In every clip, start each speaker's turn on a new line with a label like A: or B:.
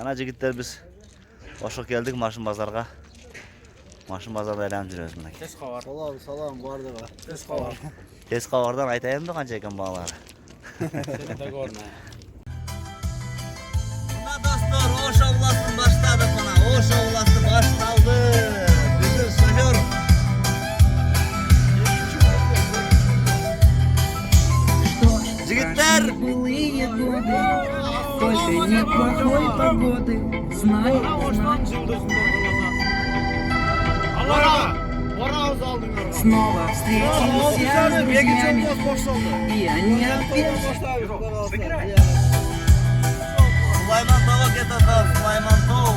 A: Ana jigitler biz oşuq geldik maşın bazarga. Maşın bazarda aylanıp жүрөбүz мынакей.
B: Tez qavar.
C: Salam bardığa.
B: Tez qavar.
A: Tez qavardan aytayım da qancha ekan bağlары.
B: Seni görme.
A: Mına dostlar, oş ovlasın başladık mana. Oş ovlası başlandı. Bizim şoför. Jigitler.
D: Былые годы, больше нет плохой погоды. Знай, снова встретимся с друзьями, и они опять
A: Süleyman Tova ketadi, Süleyman Tova.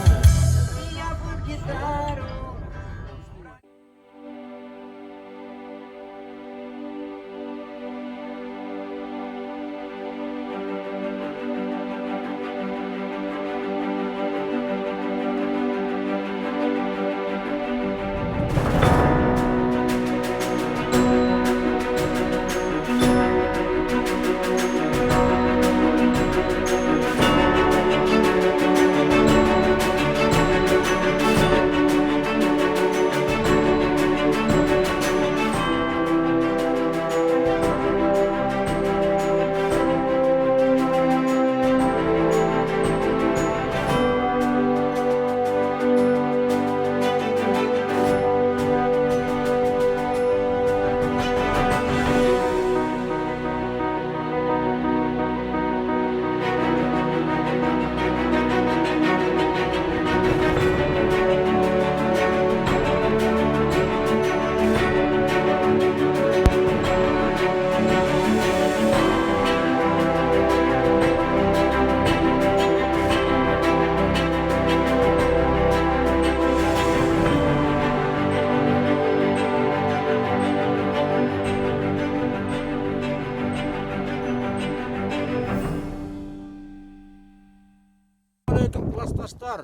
B: Aleyküm klastaşlar.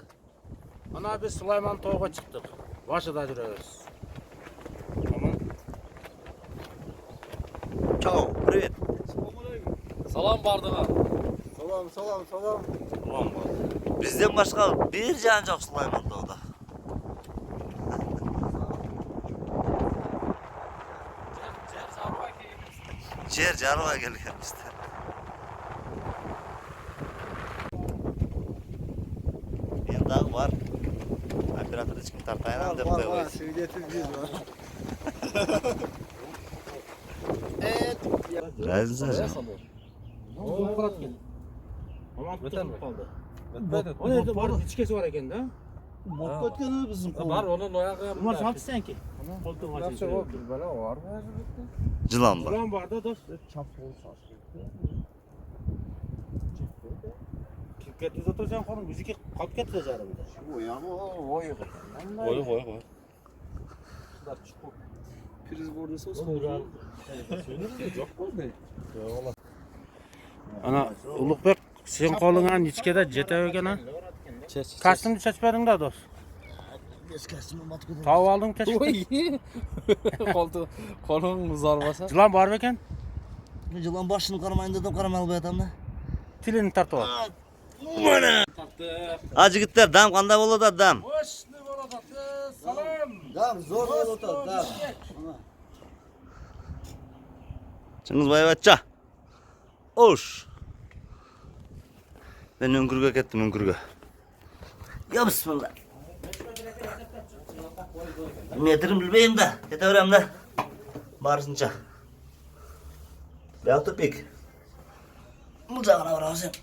B: Ana biz Süleyman Tog'a çıktık. Başıda duruyoruz. Tamam.
A: Ciao, привет.
B: Salam bardığa.
C: Salam.
A: Bizden başka bir can yok Süleyman Tog'da. Jarığa gelgan işte. Endi var. Operator hech kim tartayman deb qo'ydi.
C: Svидетель вижу.
A: Razza.
B: O Fırat geldi. Aman tutup kaldı. O ne var? İçkesi var eken de.
C: Bot kötken bizim kol.
B: Var onun oyağı. Bunlar saat sen ki. Koltuğun açısı.
A: Cılan var.
B: Ulan var da dost. Ketdi zaten sen konum müzik kalk ketdi zarı bir de. Oy.
C: Priz bordası
B: Ana Ulukbek sen kolungan içkede jete ögen ha. Kaçtın çeçmedin de dost. Tav aldın çeçmedin.
E: Kolun zarvasa.
B: Cılan var mı eken?
A: Cılan başını qaramayın dedim, qaramay qo'yatam da.
B: Tilini tartı var.
A: Ha jigitlar, dam qanday bo'ladi dam?
B: Hoş ne bo'ladi? Salam.
C: Dam zor bo'ladi, dam.
A: Chingizboyevachcha. Osh. Men o'ngurga ketdim, o'ngurga. Ya bismillah. Metrim bilmayim da, ketaveram da. Barışıncha. Bu tupik. Bu жағына барамыз енді.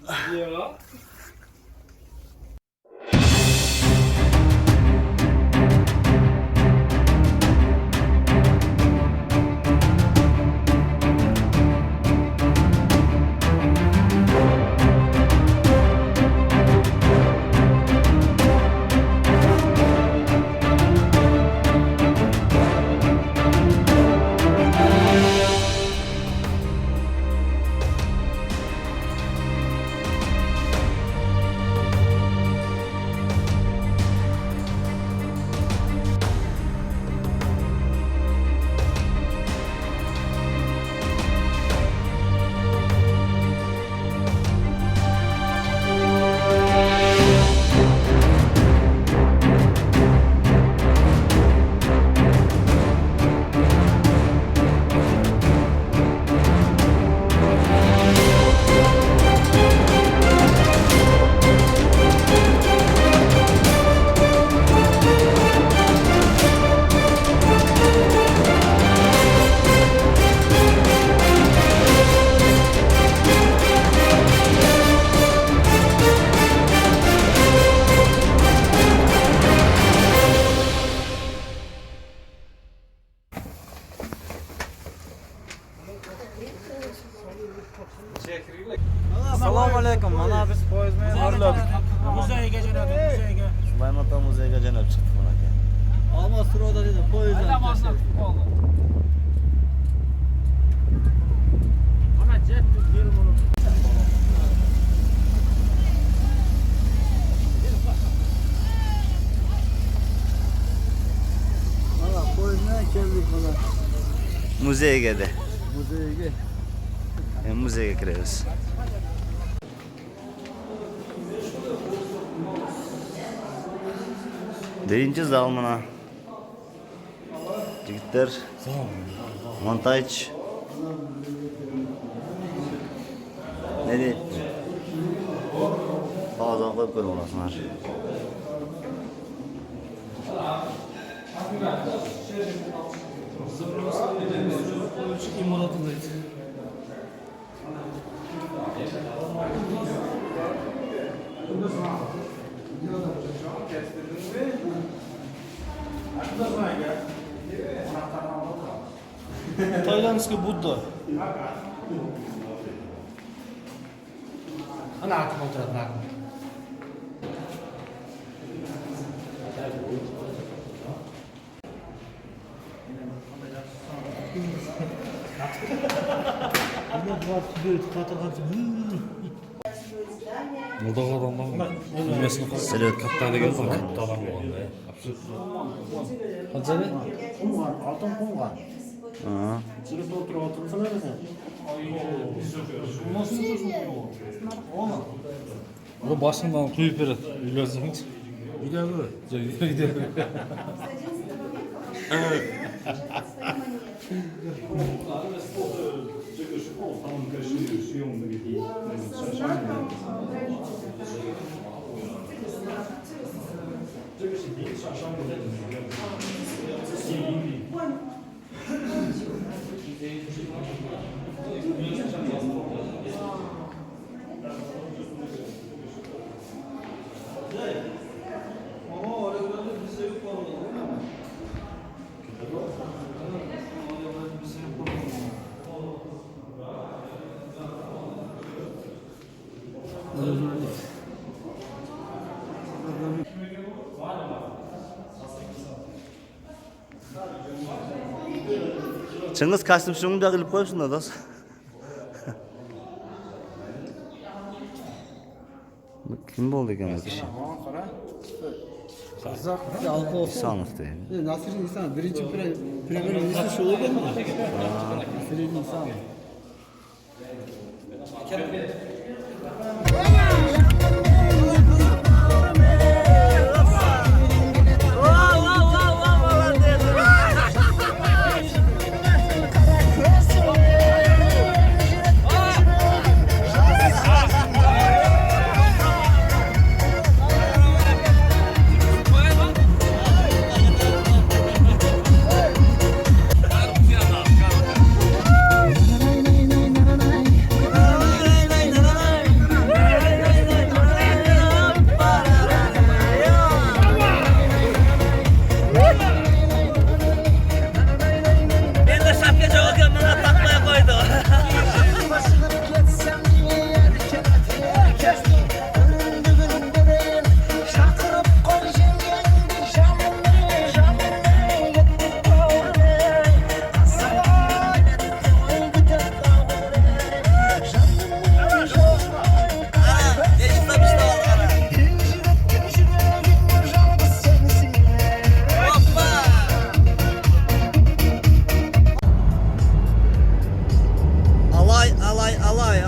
A: jo'nab chiqdi mana aka.
C: Ama sırada dedi poyizdan.
B: Ana jet benim onu.
C: Valla poyizdan geldik bana.
A: Muzeyga de.
C: Muzeyga.
A: Muzeyga kiramiz. Birinchi zal mana. Yigitlar. Montaj. Ne deydi? Qog'ozga qo'yib ko'rib olasizlar.
C: Taylandski Budda.
B: Ana artık oturad.
E: Murdağı adamlar bilmesini
A: Evet.
E: kattayda geldi mi? Katta adam olanda ya. Kaçadı?
B: Kum var, altın kum var.
A: Ha.
B: Sırıkta otursana sen.
E: O başından kuyup verir. Biliyorsunuz.
B: Gider mi?
E: Gider.
A: Çıngiz kostyum şunu da qilib qo'yibsin do'st. Kim bo'ldi ekan bu kishi?
C: Alkol.
A: Sanov deydi.
C: Nasir insan birinci premier minister şu olur mu? Nasir insan.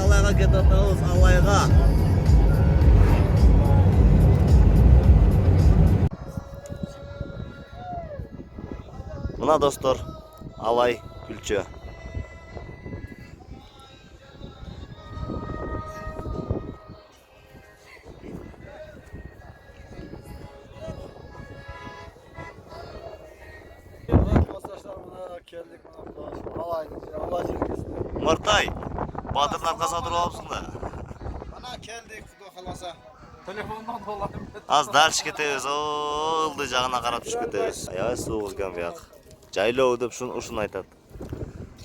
C: Alayga ketamiz, alayga.
A: Buna dostlar, alay külçü.
C: Geldik alayga. Allah şirkesine.
A: Mırtay, Badırlar kasadır olsun da.
C: Ana geldik Xudo xolasa.
B: Telefondan dolayım.
A: Az darış ketemiz, oldu жағына қарап düşüp ketemiz. Aябай суық екен бұяқ. Жайлау деп ушуну айтат.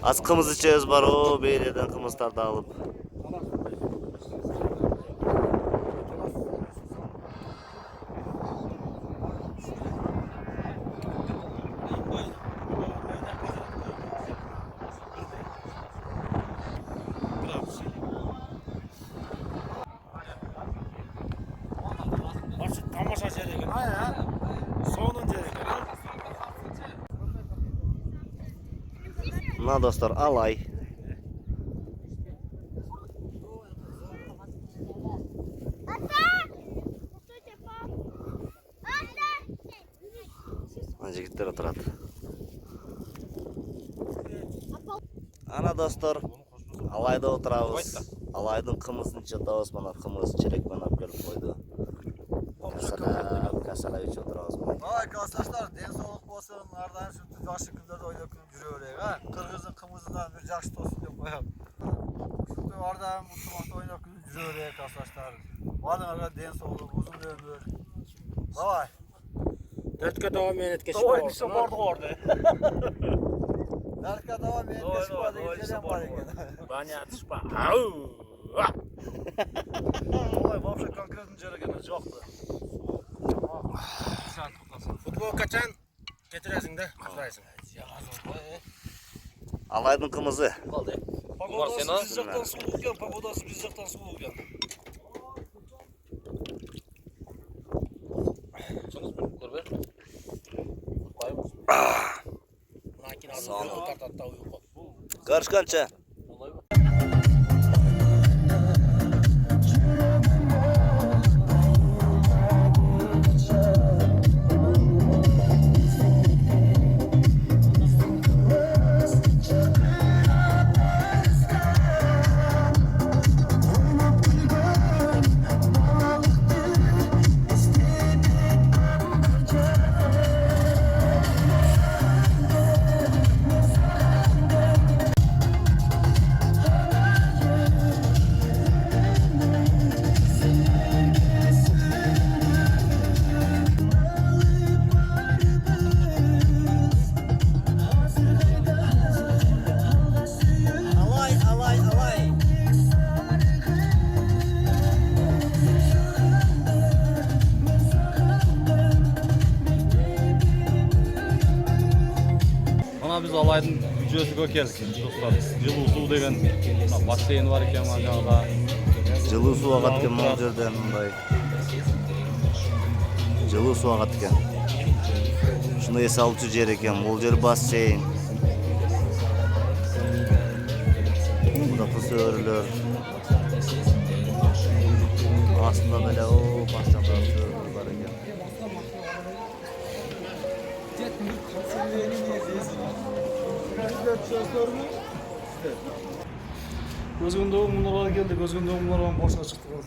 A: Az qымыз içemiz бар, o бейлерден qымыздарды алып.
B: Tamosha yer ekan. Ha. So'nun yer ekan.
A: Mına dostlar alay. Jigitler oturadi. Ana dostlar, alayda o'tiramiz. Alaydan qimizini chatamiz, mana qimiz chelak bilan olib kelib qo'ydi. Kasalab ichib o'tiramiz.
C: Vay arkadaşlar, den sağlık bolsun. Ardan şu yaxşı kunlarda oynab kulib yuraverek, ha. Qirg'izning qimizidan bir yaxshi to'sin deb qo'yam. Shu ardan mutluqda oynab kulib yuraverek arkadaşlar. Valingizga den sağlık, uzun ömür. Davay.
B: Dörtga davom etkesh.
C: Davay, ishga bordik orada. Narka davom etkesh bordik, kelam bor ekan.
B: Banya tishpa.
C: Davay, вообще конкретно jeragini yo'qdi.
B: Futbol qachon getirasingda? Quraysan.
A: Alaydın qimizi.
E: Pagodasi biz yoqdan suv bo'lgan, pagodasi biz yoqdan suv bo'lgan. So'ngiz bir ko'rib ber. Qo'yamiz.
B: Makina yo'q tartatda yo'q.
A: Görüşgancha.
E: Mana biz alaydın videosiga keldik dostlar. Жылуу суу деген бассейн бар ekan mana жагда.
A: Жылуу суу агат экен мына жерден мындай. Жылуу суу агат экен. Ушундай эс алчу жер экен. Бул жер бассейн. Мында кыз өрүлөр. Астында деле башка бар экен.
E: Gözgündöğü bunlara geldi. Gözgündöğü bunlara boşuna çıktı kaldı.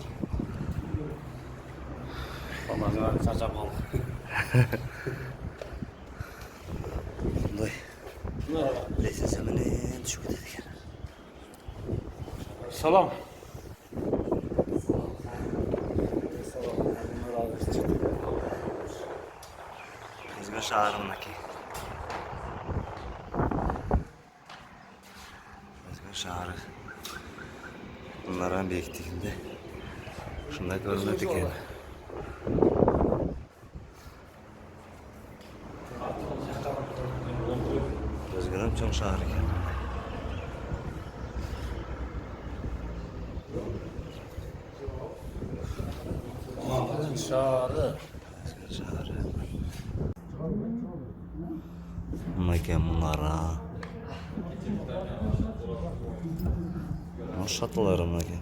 B: Vallahi çarçap kaldı.
A: Bunday. Leysen menen düşüp ketedi eкен.
B: Salam.
A: Özgür şaharındaki. Özgür şaharı. Bunların büyüklüğünde. Şunda görünürdü eкен. Özgür'ün çok şaharı eкен.
B: Şarı.
A: Özgür şaharı. Bunlar eкен bunlara. Şatılarım bunlar eкен.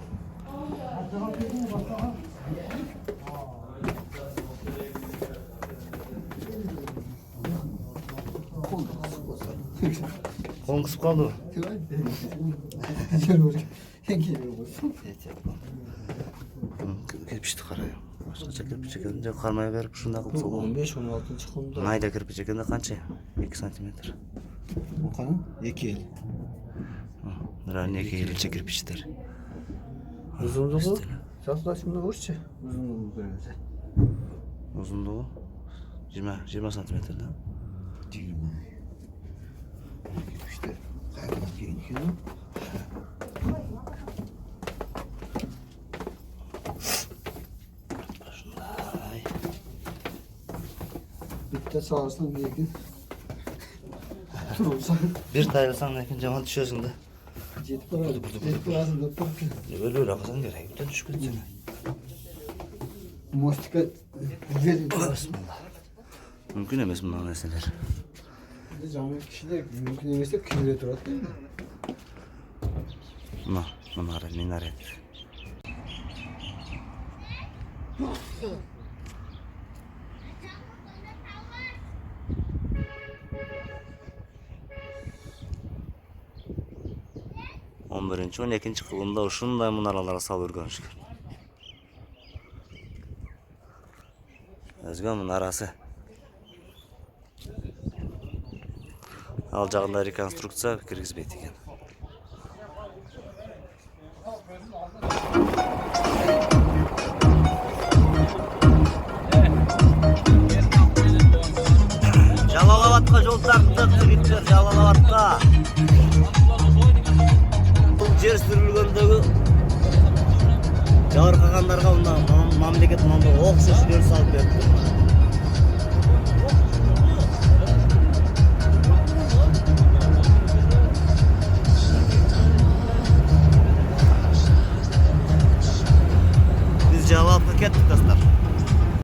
A: Kolun kısıp kaldı mı? Kirpiçti qarayım. Başqacha kirpiç ekende qarmay berip shunday qilib solib.
C: 15-16 qumda.
A: Mayda kirpiç ekende qancha? 2 sm.
C: Bu qani? 2 yil.
A: Ранее yilcha kirpichdir.
C: Uzunluğu? Saçlaşımda vurçu. Uzunluğu böyle.
A: Uzunluğu 20 santimetrda.
C: 20. İşte hayvan geliyor.
A: Shunday.
C: Bitta sağırsan lekin. Turursan.
A: Bir taylasan lekin jamoat tushasingda.
C: Jetib boradi. Jetib boradi deb turibdi.
A: O'lib qolsang kerak, bitta tushib ketsin.
C: Mostika
A: Mümkün emas bunday narsalar.
F: Cami kişiler mümkün emese külle turadi değil mi?
A: Minaret. On birinchi, 12-chi qılımda uşunday munaralara salып өргөнүшкөн. Özgön munarası. Al жагында реконструкция киргизбейт экен. Жалалабадка жол тарттык жигиттер, Жалалабадка. Бул жер сүрүлгөндөгү жабыркагандарга мамлекет мындай окшош жер салып берди. Biz Жалалабадка кеттик, достар.